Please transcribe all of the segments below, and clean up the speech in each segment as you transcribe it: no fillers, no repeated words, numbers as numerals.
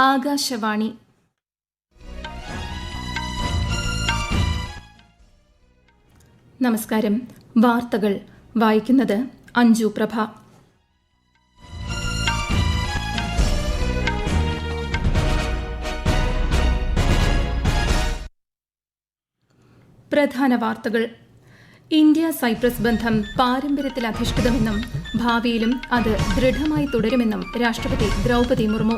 ആകാശവാണി. നമസ്കാരം. വാർത്തകൾ വായിക്കുന്നത് അഞ്ജു പ്രഭ. പ്രധാന വാർത്തകൾ. ഇന്ത്യ സൈപ്രസ് ബന്ധം പാരമ്പര്യത്തിലധിഷ്ഠിതമെന്നും ഭാവിയിലും അത് ദൃഢമായി തുടരുമെന്നും രാഷ്ട്രപതി ദ്രൌപദി മുർമു.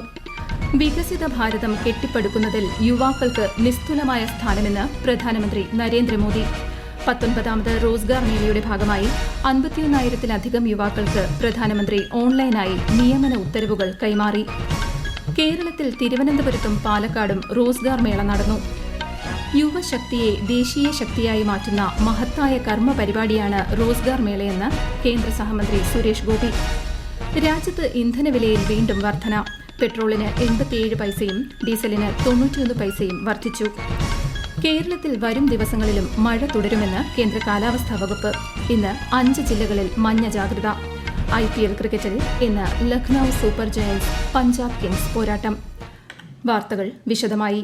വികസിത ഭാരതം കെട്ടിപ്പടുക്കുന്നതിൽ യുവാക്കൾക്ക് നിസ്തുലമായ സ്ഥാനമെന്ന് പ്രധാനമന്ത്രി നരേന്ദ്രമോദി. 19ാമത് റോസ്ഗാർ മേളയുടെ ഭാഗമായി 51,000-ലധികം യുവാക്കൾക്ക് പ്രധാനമന്ത്രി ഓൺലൈനായി നിയമന ഉത്തരവുകൾ കൈമാറി. കേരളത്തിൽ തിരുവനന്തപുരത്തും പാലക്കാടും റോസ്ഗാർ മേള നടന്നു. യുവശക്തിയെ ദേശീയ ശക്തിയായി മാറ്റുന്ന മഹത്തായ കർമ്മ പരിപാടിയാണ് റോസ്ഗാർ മേളയെന്ന് കേന്ദ്ര സഹമന്ത്രി സുരേഷ് ഗോപി. രാജ്യത്ത് ഇന്ധനവിലയിൽ വീണ്ടും വർധന. പെട്രോളിന് 87 പൈസയും ഡീസലിന് 91 പൈസയും വർദ്ധിച്ചു. കേരളത്തിൽ വരും ദിവസങ്ങളിലും മഴ തുടരുമെന്ന് കേന്ദ്ര കാലാവസ്ഥാ വകുപ്പ്. ഇന്ന് 5 ജില്ലകളിൽ മഞ്ഞ ജാഗ്രത. IPL ക്രിക്കറ്റിൽ ഇന്ന് Lucknow super Giants Punjab Kings പോരാട്ടം. വാർത്തകൾ വിശദമായി.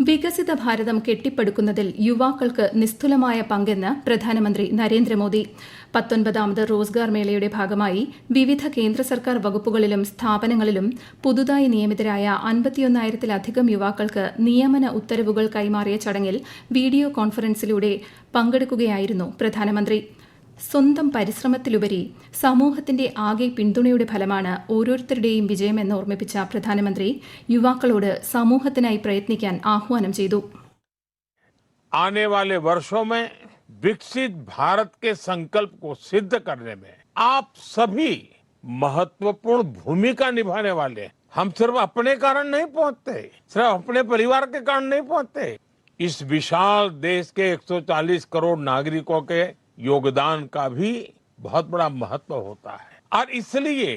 വികസിത ഭാരതം കെട്ടിപ്പടുക്കുന്നതിൽ യുവാക്കൾക്ക് നിസ്തുലമായ പങ്കെന്ന് പ്രധാനമന്ത്രി നരേന്ദ്രമോദി. 19ാമത് റോസ്ഗാർ മേളയുടെ ഭാഗമായി വിവിധ കേന്ദ്ര സർക്കാർ വകുപ്പുകളിലും സ്ഥാപനങ്ങളിലും പുതുതായി നിയമിതരായ 51,000-ലധികം യുവാക്കൾക്ക് നിയമന ഉത്തരവുകൾ കൈമാറിയ ചടങ്ങിൽ വീഡിയോ കോൺഫറൻസിലൂടെ പങ്കെടുക്കുകയായിരുന്നു പ്രധാനമന്ത്രി. സ്വന്തം പരിശ്രമത്തിലുപരി സമൂഹത്തിന്റെ ആകെ പിന്തുണയുടെ ഫലമാണ് ഓരോരുത്തരുടെയും വിജയമെന്ന് ഓർമ്മിപ്പിച്ച പ്രധാനമന്ത്രി യുവാക്കളോട് സമൂഹത്തിനായി പ്രയത്നിക്കാൻ ആഹ്വാനം ചെയ്തു. आने वाले वर्षों में विकसित भारत के संकल्प को सिद्ध करने में आप सभी महत्वपूर्ण भूमिका निभाने वाले हैं. हम सिर्फ अपने कारण नहीं पहुंचते, सिर्फ अपने परिवार के कारण नहीं पहुंचते. इस विशाल देश के 140 करोड़ नागरिकों के योगदान का भी बहुत बड़ा महत्व होता है और इसलिए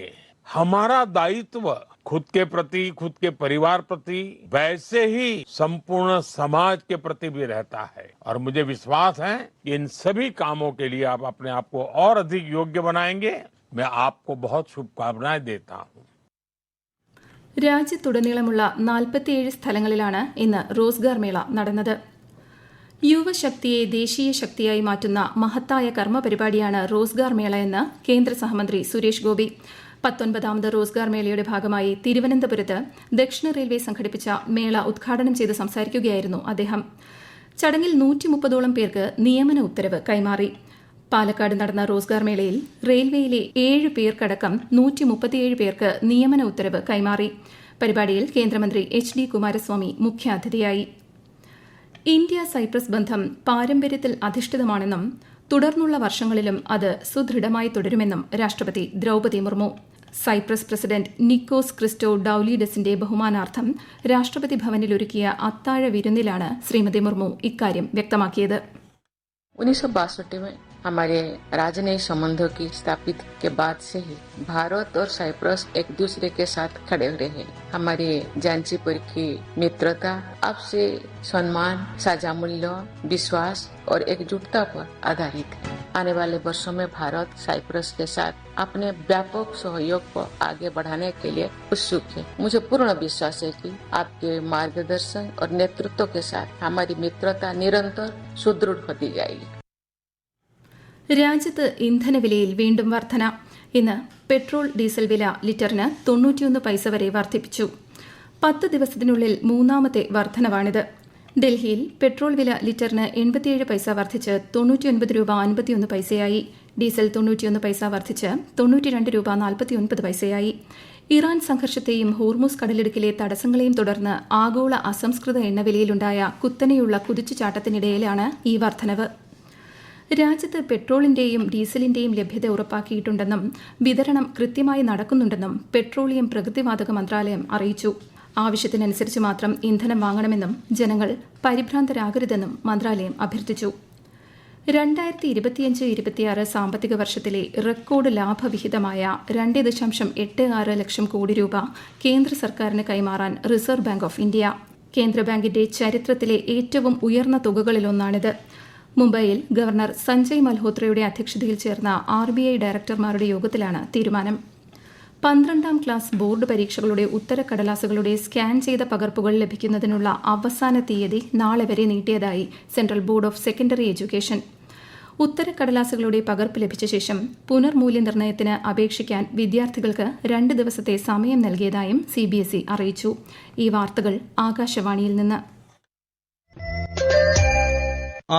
हमारा दायित्व खुद के प्रति, खुद के परिवार प्रति, वैसे ही संपूर्ण समाज के प्रति भी रहता है. और मुझे विश्वास है कि इन सभी कामों के लिए आप अपने आप को और अधिक योग्य बनाएंगे. मैं आपको बहुत शुभकामनाएं देता हूं. രാജ്യത്തുടനീളമുള്ള 47 സ്ഥലങ്ങളിലാണ് ഇന്ന് റോസ്ഗാർ മേള നടന്നത്. യുവശക്തിയെ ദേശീയ ശക്തിയായി മാറ്റുന്ന മഹത്തായ കർമ്മ പരിപാടിയാണ് റോസ്ഗാർ മേള എന്ന് കേന്ദ്ര സഹമന്ത്രി സുരേഷ് ഗോപി. 19ാമത് റോസ്ഗാർ മേളയുടെ ഭാഗമായി തിരുവനന്തപുരത്ത് ദക്ഷിണ റെയിൽവേ സംഘടിപ്പിച്ച മേള ഉദ്ഘാടനം ചെയ്ത് സംസാരിക്കുകയായിരുന്നു അദ്ദേഹം. ചടങ്ങിൽ 130ഓളം പേർക്ക് നിയമന ഉത്തരവ് കൈമാറി. പാലക്കാട് നടന്ന റോസ്ഗാർ മേളയിൽ റെയിൽവേയിലെ 7 പേർക്കടക്കം 137 പേർക്ക് നിയമന ഉത്തരവ് കൈമാറി. പരിപാടിയിൽ കേന്ദ്രമന്ത്രി HD കുമാരസ്വാമി മുഖ്യാതിഥിയായി. ഇന്ത്യ സൈപ്രസ് ബന്ധം പാരമ്പര്യത്തിൽ അധിഷ്ഠിതമാണെന്നും തുടർന്നുള്ള വർഷങ്ങളിലും അത് സുദൃഢമായി തുടരുമെന്നും രാഷ്ട്രപതി Draupadi Murmu. Cyprus president Nikos ക്രിസ്റ്റോ ഡൌലിഡസിന്റെ ബഹുമാനാർത്ഥം രാഷ്ട്രപതി ഭവനിൽ ഒരുക്കിയ അത്താഴ വിരുന്നിലാണ് ശ്രീമതി മുർമു ഇക്കാര്യം വ്യക്തമാക്കിയത്. 1962 में हमारे राजनयिक संबंधों की स्थापित के बाद से ही भारत और साइप्रस एक दूसरे के साथ खड़े रहे हैं. हमारे जांचीपुर की मित्रता आपसे सम्मान, साझा मूल्य, विश्वास और एकजुटता पर आधारित है. आने वाले वर्षों में भारत साइप्रस के साथ अपने व्यापक सहयोग को आगे बढ़ाने के लिए उत्सुक है. मुझे पूर्ण विश्वास है कि आपके मार्गदर्शन और नेतृत्व के साथ हमारी मित्रता निरंतर सुदृढ़ होती जाएगी. രാജ്യത്ത് ഇന്ധനവിലയിൽ വീണ്ടും വർധന. ഇന്ന് പെട്രോൾ ഡീസൽ വില ലിറ്ററിന് 91 പൈസ വരെ വർദ്ധിപ്പിച്ചു. 10 ദിവസത്തിനുള്ളിൽ 3ാമത്തെ വർധനവാണിത്. ഡൽഹിയിൽ പെട്രോൾ വില ലിറ്ററിന് 87 പൈസ വർദ്ധിച്ച് 99 രൂപ 51 പൈസയായി. ഡീസൽ 91 പൈസ വർദ്ധിച്ച് 92 രൂപ 49 പൈസയായി. ഇറാൻ സംഘർഷത്തെയും ഹോർമുസ് കടലിടുക്കിലെ തടസ്സങ്ങളെയും തുടർന്ന് ആഗോള അസംസ്കൃത എണ്ണവിലയിലുണ്ടായ കുത്തനെയുള്ള കുതിച്ചുചാട്ടത്തിനിടയിലാണ് ഈ വർധനവ്. രാജ്യത്ത് പെട്രോളിന്റെയും ഡീസലിന്റെയും ലഭ്യത ഉറപ്പാക്കിയിട്ടുണ്ടെന്നും വിതരണം കൃത്യമായി നടക്കുന്നുണ്ടെന്നും പെട്രോളിയം പ്രകൃതിവാതക മന്ത്രാലയം അറിയിച്ചു. ആവശ്യത്തിനനുസരിച്ച് മാത്രം ഇന്ധനം വാങ്ങണമെന്നും ജനങ്ങൾ പരിഭ്രാന്തരാകരുതെന്നും മന്ത്രാലയം അഭ്യർത്ഥിച്ചു. 2025-26 സാമ്പത്തിക വർഷത്തിലെ റെക്കോർഡ് ലാഭവിഹിതമായ 2.86 ലക്ഷം കോടി രൂപ കേന്ദ്ര സർക്കാരിന് കൈമാറാൻ റിസർവ് ബാങ്ക് ഓഫ് ഇന്ത്യ. കേന്ദ്ര ബാങ്കിന്റെ ചരിത്രത്തിലെ ഏറ്റവും ഉയർന്ന തുകകളിലൊന്നാണിത്. മുംബൈയിൽ ഗവർണർ സഞ്ജയ് മൽഹോത്രയുടെ അധ്യക്ഷതയിൽ ചേർന്ന RBI ഡയറക്ടർമാരുടെ യോഗത്തിലാണ് തീരുമാനം. 12ാം ക്ലാസ് ബോർഡ് പരീക്ഷകളുടെ ഉത്തരക്കടലാസുകളുടെ സ്കാൻ ചെയ്ത പകർപ്പുകൾ ലഭിക്കുന്നതിനുള്ള അവസാന തീയതി നാളെ വരെ നീട്ടിയതായി central board of secondary education. ഉത്തരക്കടലാസുകളുടെ പകർപ്പ് ലഭിച്ച ശേഷം പുനർമൂല്യനിർണ്ണയത്തിന് അപേക്ഷിക്കാൻ വിദ്യാർത്ഥികൾക്ക് 2 ദിവസത്തെ സമയം നൽകിയതായും CBSE അറിയിച്ചു. ഈ വാർത്തകൾ ആകാശവാണിയിൽ നിന്ന്.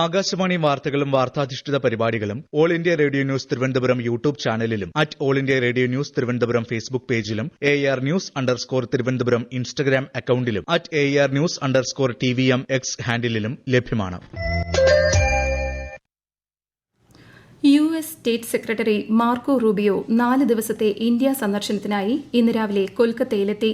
ആകാശവാണി വാർത്തകളും വാർത്താധിഷ്ഠിത പരിപാടികളും All India Radio News Thiruvananthapuram YouTube ചാനലിലും All India Radio News Thiruvananthapuram Facebook പേജിലും AR News_ തിരുവനന്തപുരം ഇൻസ്റ്റഗ്രാം അക്കൌണ്ടിലും AR News_TVM X ഹാൻഡിലും ലഭ്യമാണ്. US state secretary Marco Rubio 4 ദിവസത്തെ ഇന്ത്യ സന്ദർശനത്തിനായി ഇന്ന് രാവിലെ കൊൽക്കത്തയിലെത്തി.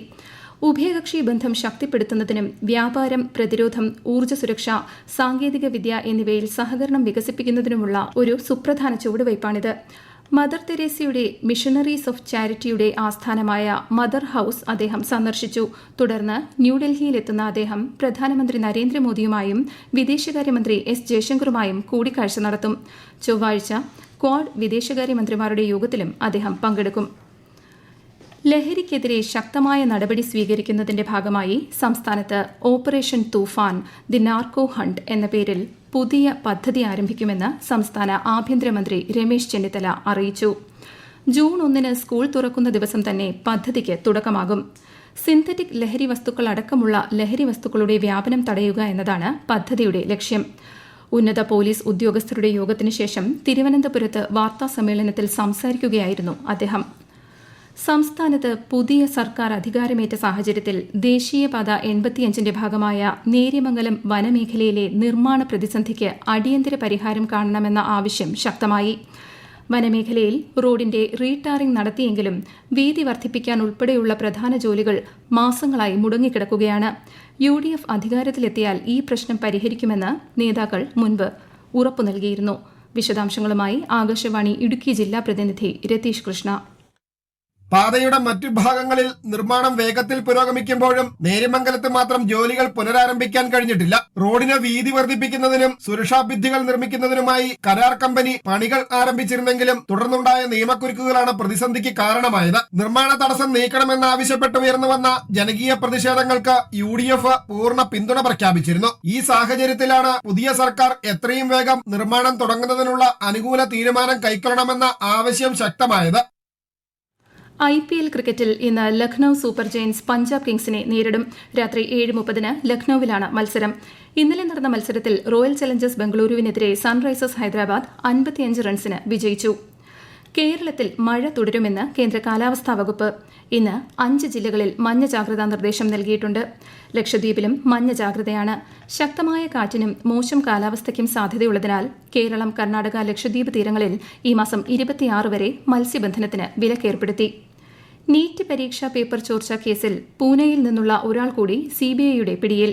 ഉഭയകക്ഷി ബന്ധം ശക്തിപ്പെടുത്തുന്നതിനും വ്യാപാരം, പ്രതിരോധം, ഊർജ്ജ സുരക്ഷ, സാങ്കേതികവിദ്യ എന്നിവയിൽ സഹകരണം വികസിപ്പിക്കുന്നതിനുമുള്ള ഒരു സുപ്രധാന ചുവടുവയ്പാണിത്. മദർ തെരേസയുടെ മിഷണറീസ് ഓഫ് ചാരിറ്റിയുടെ ആസ്ഥാനമായ മദർ ഹൌസ് അദ്ദേഹം സന്ദർശിച്ചു. തുടർന്ന് ന്യൂഡൽഹിയിലെത്തുന്ന അദ്ദേഹം പ്രധാനമന്ത്രി നരേന്ദ്രമോദിയുമായും വിദേശകാര്യമന്ത്രി S. ജയശങ്കറുമായും കൂടിക്കാഴ്ച നടത്തും. ചൊവ്വാഴ്ച ക്വാഡ് വിദേശകാര്യമന്ത്രിമാരുടെ യോഗത്തിലും അദ്ദേഹം പങ്കെടുക്കും. ലഹരിക്കെതിരെ ശക്തമായ നടപടി സ്വീകരിക്കുന്നതിന്റെ ഭാഗമായി സംസ്ഥാനത്ത് operation Toofan the narco hunt എന്ന പേരിൽ പുതിയ പദ്ധതി ആരംഭിക്കുമെന്ന് സംസ്ഥാന ആഭ്യന്തരമന്ത്രി രമേശ് ചെന്നിത്തല അറിയിച്ചു. ജൂൺ 1 സ്കൂൾ തുറക്കുന്ന ദിവസം തന്നെ പദ്ധതിക്ക് തുടക്കമാകും. സിന്തറ്റിക് ലഹരി വസ്തുക്കൾ അടക്കമുള്ള ലഹരി വസ്തുക്കളുടെ വ്യാപനം തടയുക എന്നതാണ് പദ്ധതിയുടെ ലക്ഷ്യം. ഉന്നത പോലീസ് ഉദ്യോഗസ്ഥരുടെ യോഗത്തിനു ശേഷം തിരുവനന്തപുരത്ത് വാർത്താസമ്മേളനത്തിൽ സംസാരിക്കുകയായിരുന്നു അദ്ദേഹം. സംസ്ഥാനത്ത് പുതിയ സർക്കാർ അധികാരമേറ്റ സാഹചര്യത്തിൽ ദേശീയപാത 85ന്റെ ഭാഗമായ നേര്യമംഗലം വനമേഖലയിലെ നിർമ്മാണ പ്രതിസന്ധിക്ക് അടിയന്തര പരിഹാരം കാണണമെന്ന ആവശ്യം ശക്തമായി. വനമേഖലയിൽ റോഡിന്റെ റീടാറിംഗ് നടത്തിയെങ്കിലും വീതി വർദ്ധിപ്പിക്കാൻ ഉൾപ്പെടെയുള്ള പ്രധാന ജോലികൾ മാസങ്ങളായി മുടങ്ങിക്കിടക്കുകയാണ്. UDF അധികാരത്തിലെത്തിയാൽ ഈ പ്രശ്നം പരിഹരിക്കുമെന്ന് നേതാക്കൾ മുൻപ് ഉറപ്പു നൽകിയിരുന്നു. വിശദാംശങ്ങളുമായി ആകാശവാണി ഇടുക്കി ജില്ലാ പ്രതിനിധി രതീഷ് കൃഷ്ണ. പാതയുടെ മറ്റു ഭാഗങ്ങളിൽ നിർമ്മാണം വേഗത്തിൽ പുരോഗമിക്കുമ്പോഴും നേര്യമംഗലത്ത് മാത്രം ജോലികൾ പുനരാരംഭിക്കാൻ കഴിഞ്ഞിട്ടില്ല. റോഡിന് വീതി വർദ്ധിപ്പിക്കുന്നതിനും സുരക്ഷാ ഭിത്തികൾ നിർമ്മിക്കുന്നതിനുമായി കരാർ കമ്പനി പണികൾ ആരംഭിച്ചിരുന്നെങ്കിലും തുടർന്നുണ്ടായ നിയമക്കുരുക്കുകളാണ് പ്രതിസന്ധിക്ക് കാരണമായത്. നിർമ്മാണ തടസ്സം നീക്കണമെന്നാവശ്യപ്പെട്ട് ഉയർന്നുവന്ന ജനകീയ പ്രതിഷേധങ്ങൾക്ക് UDF പൂർണ്ണ പിന്തുണ പ്രഖ്യാപിച്ചിരുന്നു. ഈ സാഹചര്യത്തിലാണ് പുതിയ സർക്കാർ എത്രയും വേഗം നിർമ്മാണം തുടങ്ങുന്നതിനുള്ള അനുകൂല തീരുമാനം കൈക്കൊള്ളണമെന്ന ആവശ്യം ശക്തമായത്. IPL ക്രിക്കറ്റിൽ ഇന്ന് ലക്നൌ സൂപ്പർ ജയന്റ്സ് പഞ്ചാബ് കിങ്സിനെ നേരിടും. രാത്രി 7:30 ലക്നൌവിലാണ് മത്സരം. ഇന്നലെ നടന്ന മത്സരത്തിൽ റോയൽ ചലഞ്ചേഴ്സ് ബംഗളൂരുവിനെതിരെ സൺറൈസേഴ്സ് ഹൈദരാബാദ് 55 റൺസിന് വിജയിച്ചു. കേരളത്തിൽ മഴ തുടരുമെന്ന് കേന്ദ്ര കാലാവസ്ഥാ വകുപ്പ്. ഇന്ന് 5 ജില്ലകളിൽ മഞ്ഞ ജാഗ്രതാ നിർദ്ദേശം നൽകിയിട്ടുണ്ട്. ലക്ഷദ്വീപിലും മഞ്ഞ ജാഗ്രതയാണ്. ശക്തമായ കാറ്റിനും മോശം കാലാവസ്ഥയ്ക്കും സാധ്യതയുള്ളതിനാൽ കേരളം, കർണാടക, ലക്ഷദ്വീപ് തീരങ്ങളിൽ ഈ മാസം 26 വരെ മത്സ്യബന്ധനത്തിന് വിലക്കേർപ്പെടുത്തി. നീറ്റ് പരീക്ഷാ പേപ്പർ ചോർച്ച കേസിൽ പൂനെയിൽ നിന്നുള്ള ഒരാൾ കൂടി CBIയുടെ പിടിയിൽ.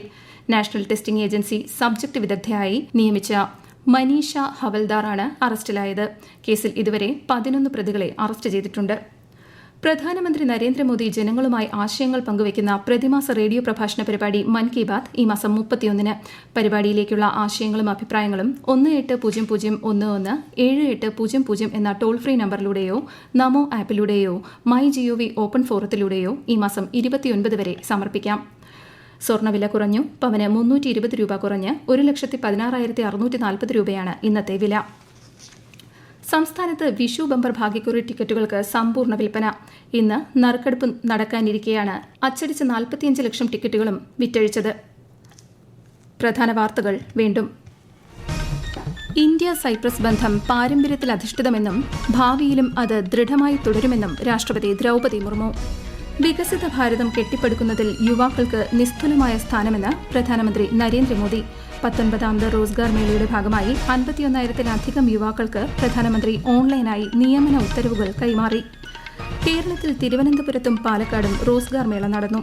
നാഷണൽ ടെസ്റ്റിംഗ് ഏജൻസി സബ്ജക്ട് വിദഗ്ധയായി നിയമിച്ച മനീഷ ഹവൽദാറാണ് അറസ്റ്റിലായത്. കേസിൽ ഇതുവരെ 11 പ്രതികളെ അറസ്റ്റ് ചെയ്തിട്ടുണ്ട്. പ്രധാനമന്ത്രി നരേന്ദ്രമോദി ജനങ്ങളുമായി ആശയങ്ങൾ പങ്കുവയ്ക്കുന്ന പ്രതിമാസ റേഡിയോ പ്രഭാഷണ പരിപാടി മൻ കി ബാത് ഈ മാസം 31 പരിപാടിയിലേക്കുള്ള ആശയങ്ങളും അഭിപ്രായങ്ങളും 1801178000 എന്ന ടോൾ ഫ്രീ നമ്പറിലൂടെയോ നമോ ആപ്പിലൂടെയോ MyGov ഓപ്പൺ ഫോറത്തിലൂടെയോ ഈ മാസം 29 വരെ സമർപ്പിക്കാം. സ്വർണ്ണവില കുറഞ്ഞു. പവന് 320 രൂപ കുറഞ്ഞ് 1,16,640 രൂപയാണ് ഇന്നത്തെ വില. സംസ്ഥാനത്ത് വിഷു ബമ്പർ ഭാഗ്യക്കുറി ടിക്കറ്റുകൾക്ക് സമ്പൂർണ്ണ വിൽപ്പന. ഇന്ന് നറുക്കെടുപ്പ് നടക്കാനിരിക്കെയാണ് അച്ചടിച്ച 45 ലക്ഷം ടിക്കറ്റുകളും വിറ്റഴിച്ചത്. പ്രധാന വാർത്തകൾ വീണ്ടും. ഇന്ത്യ സൈപ്രസ് ബന്ധം പാരമ്പര്യത്തിൽ അധിഷ്ഠിതമെന്നും ഭാവിയിലും അത് ദൃഢമായി തുടരുമെന്നും രാഷ്ട്രപതി ദ്രൗപദി മുർമു. വികസിത ഭാരതം കെട്ടിപ്പടുക്കുന്നതിൽ യുവാക്കൾക്ക് നിസ്തുലമായ സ്ഥാനമെന്ന് പ്രധാനമന്ത്രി നരേന്ദ്രമോദി. 19ാമത് റോസ്ഗാർ മേളയുടെ ഭാഗമായി 51,000-ലധികം യുവാക്കൾക്ക് പ്രധാനമന്ത്രി ഓൺലൈനായി നിയമന ഉത്തരവുകൾ കൈമാറി. കേരളത്തിൽ തിരുവനന്തപുരത്തും പാലക്കാടും റോസ്ഗാർ മേള നടന്നു.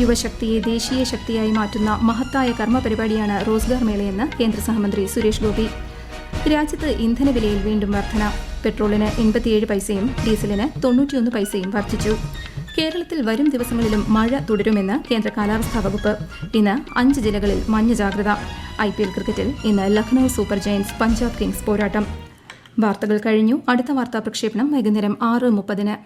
യുവശക്തിയെ ദേശീയ ശക്തിയായി മാറ്റുന്ന മഹത്തായ കർമ്മ പരിപാടിയാണ് റോസ്ഗാർ മേളയെന്ന് കേന്ദ്ര സഹമന്ത്രി സുരേഷ് ഗോപി. രാജ്യത്ത് ഇന്ധനവിലയിൽ വീണ്ടും വർധന. പെട്രോളിന് 87 പൈസയും ഡീസലിന് 91 പൈസയും വർദ്ധിച്ചു. കേരളത്തിൽ വരും ദിവസങ്ങളിലും മഴ തുടരുമെന്ന് കേന്ദ്ര കാലാവസ്ഥാ വകുപ്പ്. ഇന്ന് 5 ജില്ലകളിൽ മഞ്ഞ ജാഗ്രത. IPL ക്രിക്കറ്റിൽ ഇന്ന് Lucknow super Giants Punjab Kings പോരാട്ടം. വാർത്തകൾ കഴിഞ്ഞു. അടുത്ത വാർത്താ പ്രക്ഷേപണം വൈകുന്നേരം 6:30.